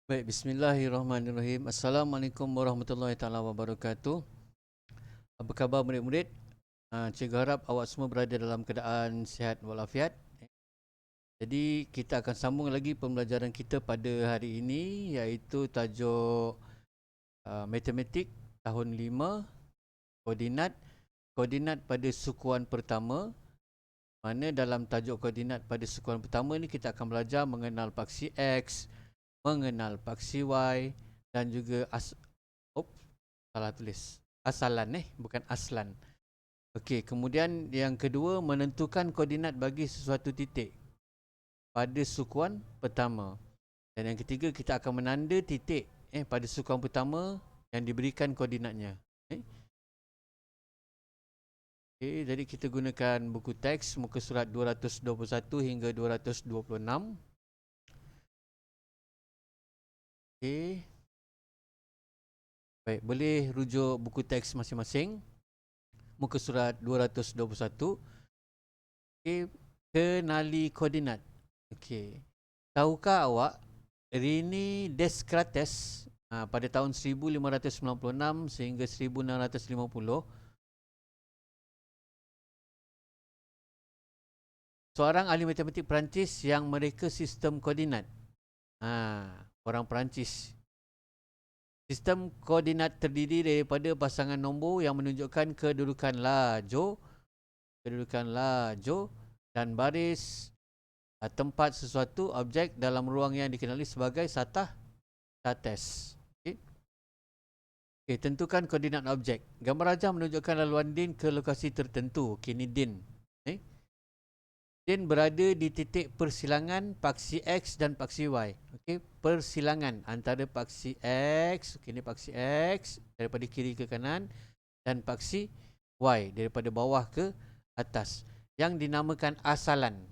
Baik, bismillahirrahmanirrahim. Assalamualaikum warahmatullahi taala wabarakatuh. Apa khabar murid-murid? Cikgu harap awak semua berada dalam keadaan sihat walafiat. Jadi kita akan sambung lagi pembelajaran kita pada hari ini, iaitu tajuk matematik tahun 5, koordinat pada sukuan pertama. Mana dalam tajuk koordinat pada sukuan pertama ni kita akan belajar mengenal paksi X, mengenal paksi Y dan juga salah tulis. Asalan bukan aslan. Okey, kemudian yang kedua, menentukan koordinat bagi sesuatu titik pada sukuan pertama. Dan yang ketiga, kita akan menanda titik pada sukuan pertama yang diberikan koordinatnya. Okey, jadi kita gunakan buku teks muka surat 221 hingga 226. Okey. Baik, boleh rujuk buku teks masing-masing. Muka surat 221. Okey, kenali koordinat. Okey. Tahukah awak Rene Descartes pada tahun 1596 sehingga 1650 seorang ahli matematik Perancis yang mereka sistem koordinat. Orang Perancis. Sistem koordinat terdiri daripada pasangan nombor yang menunjukkan kedudukan lajur dan baris tempat sesuatu objek dalam ruang yang dikenali sebagai satah Cartes. Okey, tentukan koordinat objek. Gambar rajah menunjukkan laluan din ke lokasi tertentu. Okey, ni din. Din berada di titik persilangan paksi X dan paksi Y. Okey, persilangan antara paksi X, okey ni paksi X daripada kiri ke kanan dan paksi Y daripada bawah ke atas yang dinamakan asalan.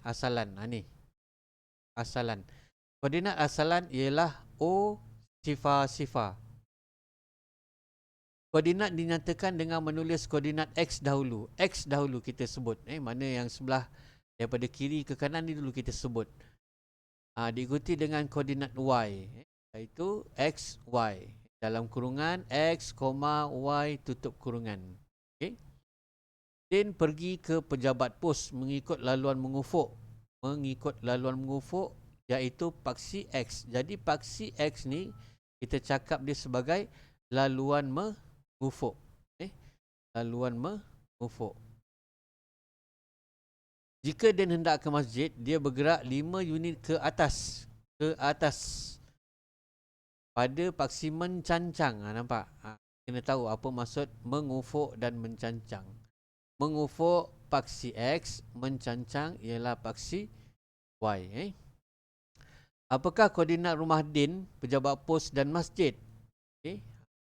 Asalan. Ni. Asalan. Koordinat asalan ialah O sifar. Koordinat dinyatakan dengan menulis koordinat X dahulu. X dahulu kita sebut. Mana yang sebelah daripada kiri ke kanan ni dulu kita sebut. Diikuti dengan koordinat Y. Iaitu X, Y. Dalam kurungan X, Y tutup kurungan. Okay. Din pergi ke pejabat pos mengikut laluan mengufuk. Iaitu paksi X. Jadi paksi X ni kita cakap dia sebagai laluan mengufuk. Laluan mengufuk. Jika Din hendak ke masjid, dia bergerak 5 unit ke atas. Pada paksi mencancang. Nampak? Kena tahu apa maksud mengufuk dan mencancang. Mengufuk paksi X, mencancang ialah paksi Y. Apakah koordinat rumah Din, pejabat pos dan masjid?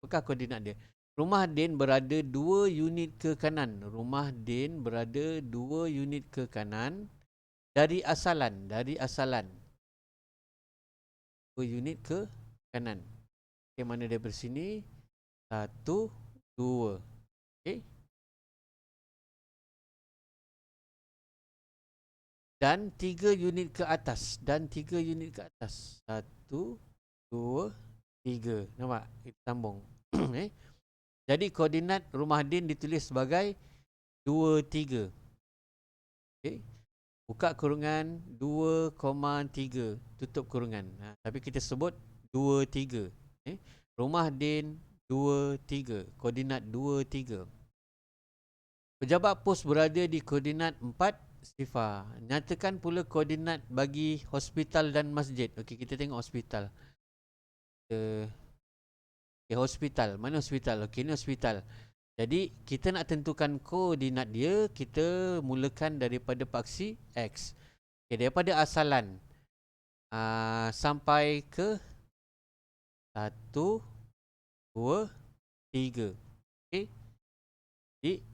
Apakah koordinat dia? Rumah Din berada 2 unit ke kanan. Rumah Din berada 2 unit ke kanan dari asalan. 2 unit ke kanan. Okay, mana dia bersini? 1, 2. Okay. Dan 3 unit ke atas. 1, 2, 3. Nampak? Kita sambung. Jadi koordinat rumah Din ditulis sebagai 2, 3. Okay. Buka kurungan 2,3. Tutup kurungan. Tapi kita sebut 2, 3. Rumah Din 2, 3. Koordinat 2, 3. Pejabat pos berada di koordinat 4, sifar. Nyatakan pula koordinat bagi hospital dan masjid. Okey, kita tengok hospital. Hospital. Mana hospital? Okey, ni hospital. Jadi, kita nak tentukan koordinat dia, kita mulakan daripada paksi X. Okey, daripada asalan sampai ke 1, 2, 3. Okey. Jadi,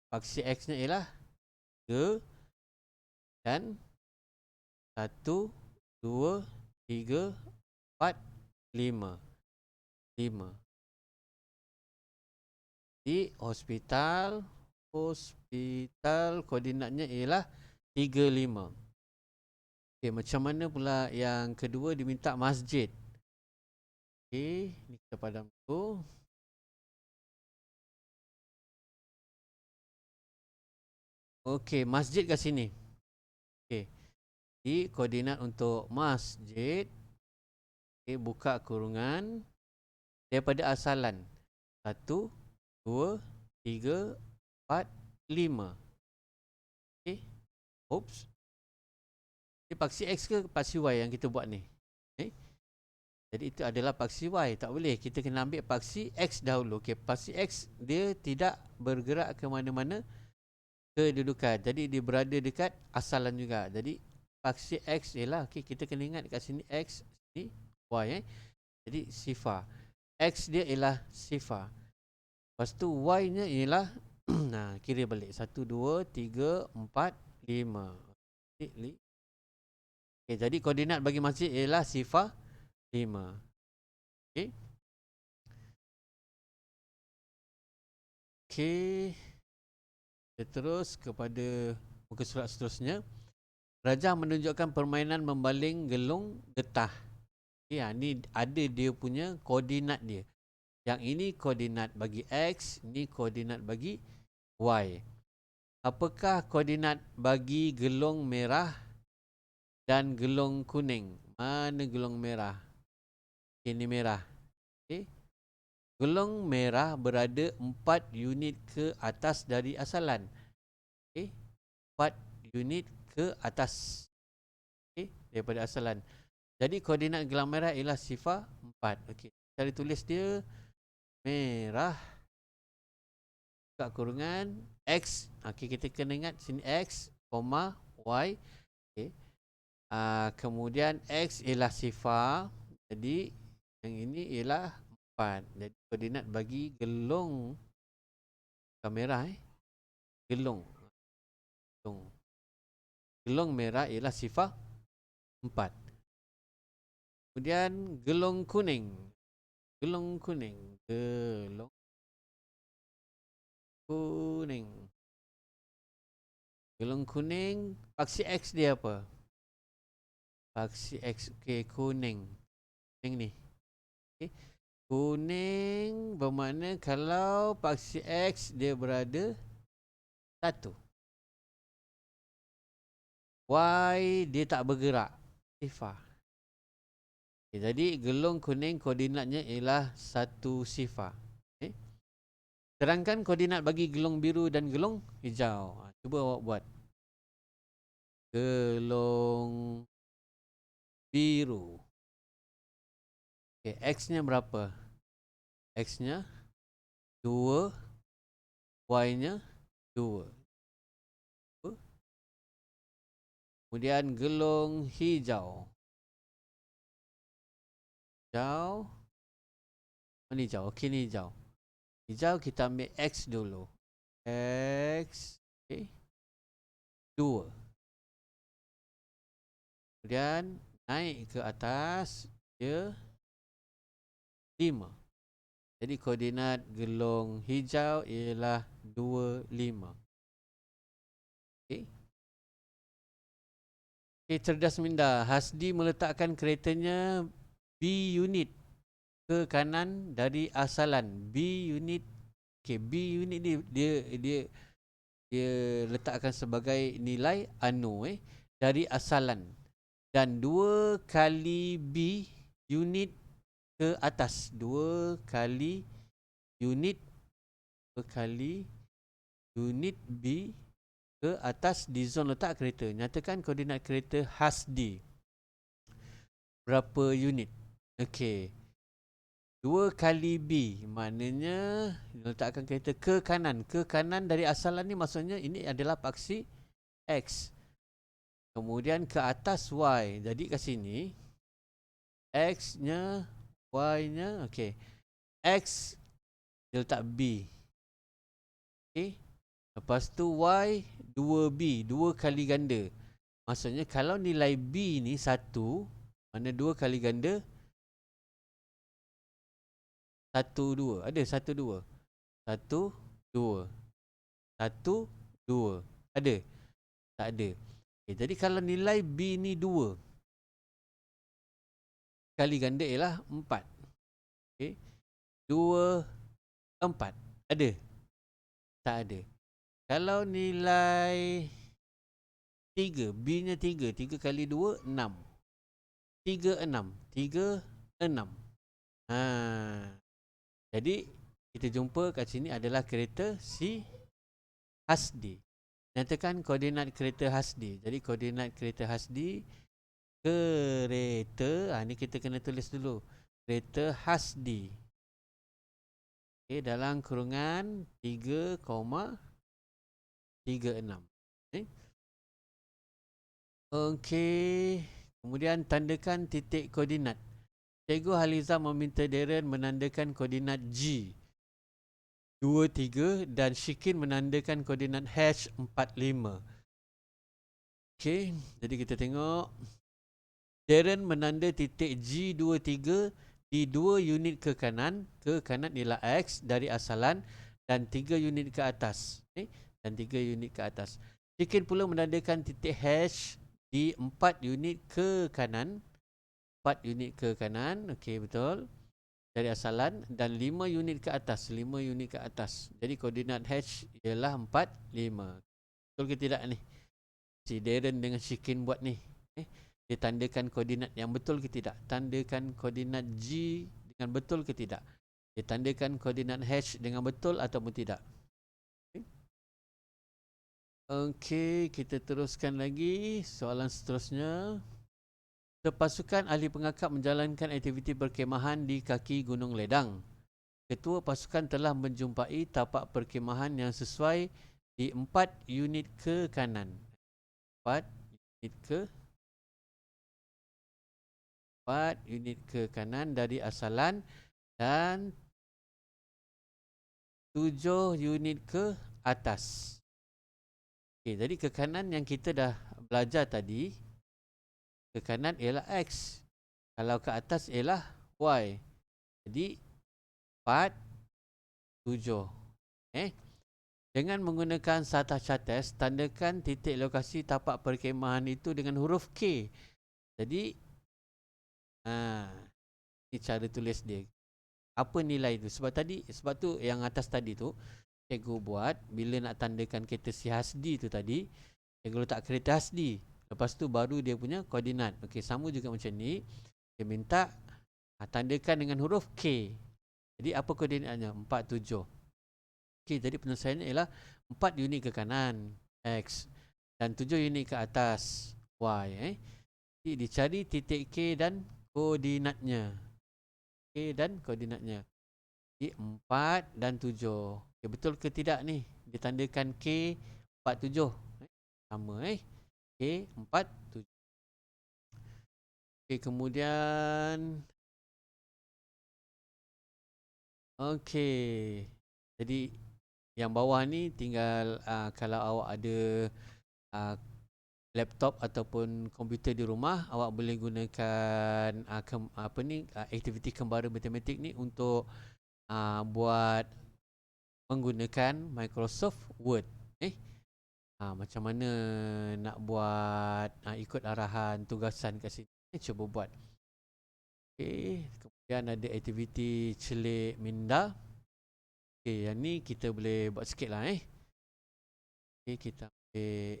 paksi X ni ialah 3 dan 1, 2, 3, 4, 5. Di hospital koordinatnya ialah 3, 5. Okey, macam mana pula yang kedua diminta masjid? Okey, ni kita padam dulu. Okey, masjid kat sini. Okey. Jadi koordinat untuk masjid, okey, buka kurungan daripada asalan 1, 2, 3, 4, 5. Okey. Oops. Ini paksi X ke paksi Y yang kita buat ni? Jadi itu adalah paksi Y. Tak boleh. Kita kena ambil paksi X dahulu. Okey, paksi X dia tidak bergerak ke mana-mana kedudukan. Jadi dia berada dekat asalan juga. Jadi paksi X ialah, okey, kita kena ingat kat sini X, sini Y. Jadi sifar. X dia ialah sifar. Lepas tu Y nya ialah nah, kira balik 1, 2, 3, 4, 5. Okey, jadi koordinat bagi masjid ialah sifar 5. Okey. Okey. Kita terus kepada muka surat seterusnya. Raja menunjukkan permainan membaling gelung getah. Ya, ni ada dia punya koordinat dia. Yang ini koordinat bagi X, ni koordinat bagi Y. Apakah koordinat bagi gelung merah dan gelung kuning? Mana gelung merah? Ini merah. Okay. Gelung merah berada 4 unit ke atas dari asalan. Okay. 4 unit ke atas. Okay. Daripada asalan. Jadi koordinat gelang merah ialah sifar 4. Okay. Cara tulis dia merah. Buka kurungan X. Okay, kita kena ingat sini X, Y. Okay. Kemudian X ialah sifar. Jadi yang ini ialah 4. Jadi koordinat bagi gelung kamera gelung. Gelung merah ialah sifar 4. Kemudian gelung kuning. Gelung kuning. Gelung kuning. Gelung kuning, paksi X dia apa? Paksi X, okey, kuning. Kuning ni. Okay. Kuning bermakna kalau paksi X dia berada 1. Y dia tak bergerak. Sifar. Okay, jadi gelung kuning koordinatnya ialah 1 sifar. Okay. Terangkan koordinat bagi gelung biru dan gelung hijau. Cuba awak buat. Gelung biru. Okay, X-nya berapa? X-nya 2, Y-nya 2. Kemudian gelung hijau. Hijau. Mana hijau? Okey, ni hijau. Hijau kita ambil X dulu. X. Okay. 2. Kemudian naik ke atas. Dia 5. Jadi koordinat gelung hijau ialah 2, 5. Okay. Okay, cerdas minda. Hasdi meletakkan keretanya B unit ke kanan dari asalan. B unit. Okay, B unit ni dia letakkan sebagai nilai anu dari asalan. Dan 2 kali B unit ke atas. 2 kali unit B ke atas di zon letak kereta. Nyatakan koordinat kereta Hasdi. Berapa unit? Okey. 2 kali B. Maknanya letakkan kereta ke kanan. Ke kanan dari asalan ni maksudnya ini adalah paksi X. Kemudian ke atas Y. Jadi kat sini X-nya, Y-nya, okey. X dia letak B. Okey. Lepas tu Y 2B, 2 kali ganda. Maksudnya kalau nilai B ni 1, mana 2 kali ganda 1, 2. Ada 1, 2. 1, 2. 1, 2. Ada? Tak ada. Okay, jadi kalau nilai B ni 2 kali ganda ialah 4. Okey. 2, 4. Ada? Tak ada. Kalau nilai 3, B-nya 3. 3 kali 2, 6. 3, 6. 3, 6. Jadi, kita jumpa kat sini adalah kereta si Hasdi. Nyatakan koordinat kereta Hasdi. Jadi, koordinat kereta Hasdi, kereta, ni kita kena tulis dulu. Kereta Hasdi. Okay, dalam kurungan 3,36. Okey. Kemudian tandakan titik koordinat. Cikgu Haliza meminta Darren menandakan koordinat G 23 dan Shikin menandakan koordinat H 45. Okey, jadi kita tengok Darren menanda titik G23 di 2 unit ke kanan ialah X dari asalan dan 3 unit ke atas. Dan 3 unit ke atas. Shikin pula menandakan titik H di 4 unit ke kanan. 4 unit ke kanan, okey betul. Dari asalan dan 5 unit ke atas, 5 unit ke atas. Jadi koordinat H ialah 4, 5. Betul ke tidak ni? Si Darren dengan Shikin buat ni. Dia tandakan koordinat yang betul ke tidak? Tandakan koordinat G dengan betul ke tidak? Dia tandakan koordinat H dengan betul ataupun tidak? Okey, kita teruskan lagi soalan seterusnya. Sepasukan ahli pengakap menjalankan aktiviti perkhemahan di kaki Gunung Ledang. Ketua pasukan telah menjumpai tapak perkhemahan yang sesuai di 4 unit ke kanan. 4 unit ke kanan dari asalan dan 7 unit ke atas. Okey, jadi ke kanan yang kita dah belajar tadi, ke kanan ialah X. Kalau ke atas ialah Y. Jadi 4, 7. Dengan menggunakan Sata Chates, tandakan titik lokasi tapak perkhemahan itu dengan huruf K. Jadi, ini cara tulis dia. Apa nilai itu? Sebab tu yang atas tadi tu, cikgu buat bila nak tandakan kereta si Hasdi tu tadi, cikgu letak kereta Hasdi. Lepas tu baru dia punya koordinat. Okey, sama juga macam ni. Dia minta tandakan dengan huruf K. Jadi apa koordinatnya? 4, 7. Okey, jadi penyelesaiannya ialah 4 unit ke kanan X dan 7 unit ke atas Y. Jadi dicari titik K dan koordinatnya. K dan koordinatnya. Jadi 4 dan 7. Okay, betul ke tidak ni? Ditandakan K 4, 7. Sama K 4, 7. Okay, kemudian okey. Jadi yang bawah ni tinggal kalau awak ada laptop ataupun komputer di rumah, awak boleh gunakan aktiviti kembara matematik ni untuk buat menggunakan Microsoft Word. Macam mana nak buat ikut arahan tugasan kat sini. Cuba buat. Okey, kemudian ada aktiviti celik minda. Okey, yang ni kita boleh buat sikit lah. Okey, kita ambil.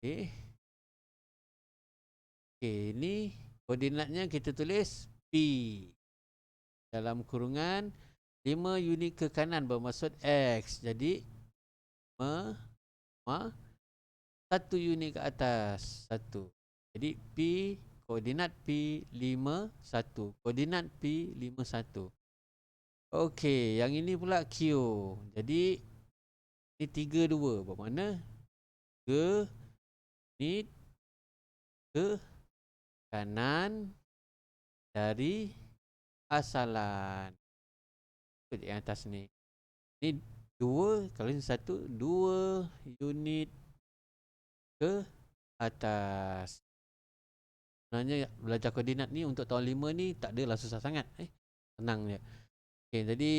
Okey, ni koordinatnya kita tulis P. Dalam kurungan 5 unit ke kanan bermaksud X. Jadi 1 unit ke atas 1. Jadi P, koordinat P 5, 1. Koordinat P 5, 1. Okey, yang ini pula Q. Jadi ni 3, 2. Bermakna ke unit ke kanan dari asalan. Ikut yang atas ni. Ni 2, kalau ni 1, 2 unit ke atas. Sebenarnya belajar koordinat ni untuk tahun 5 ni tak adalah susah sangat. Senang je. Okay, jadi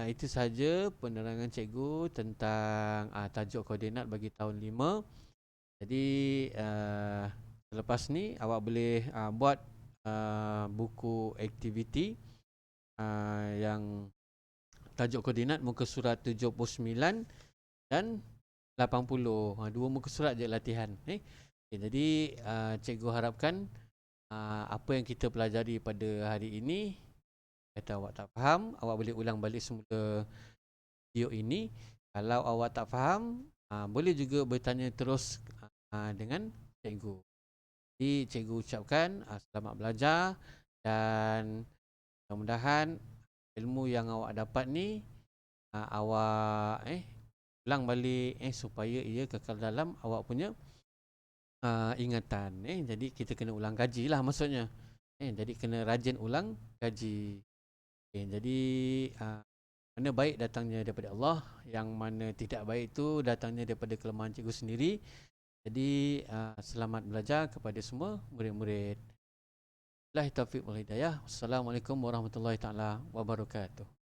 itu sahaja penerangan cikgu tentang tajuk koordinat bagi tahun 5. Jadi selepas ni awak boleh buat buku aktiviti yang tajuk koordinat muka surat 79 dan 80. Dua muka surat je latihan. Okay, jadi cikgu harapkan apa yang kita pelajari pada hari ini, kata awak tak faham, awak boleh ulang balik semula video ini. Kalau awak tak faham, boleh juga bertanya terus dengan cikgu. Jadi cikgu ucapkan selamat belajar dan mudah-mudahan ilmu yang awak dapat ni awak ulang balik supaya ia kekal dalam awak punya ingatan. Jadi kita kena ulang kaji lah maksudnya. Jadi kena rajin ulang kaji. Jadi mana baik datangnya daripada Allah, yang mana tidak baik itu datangnya daripada kelemahan cikgu sendiri. Jadi selamat belajar kepada semua murid-murid. Billahi taufiq wal hidayah. Wassalamualaikum warahmatullahi taala wabarakatuh.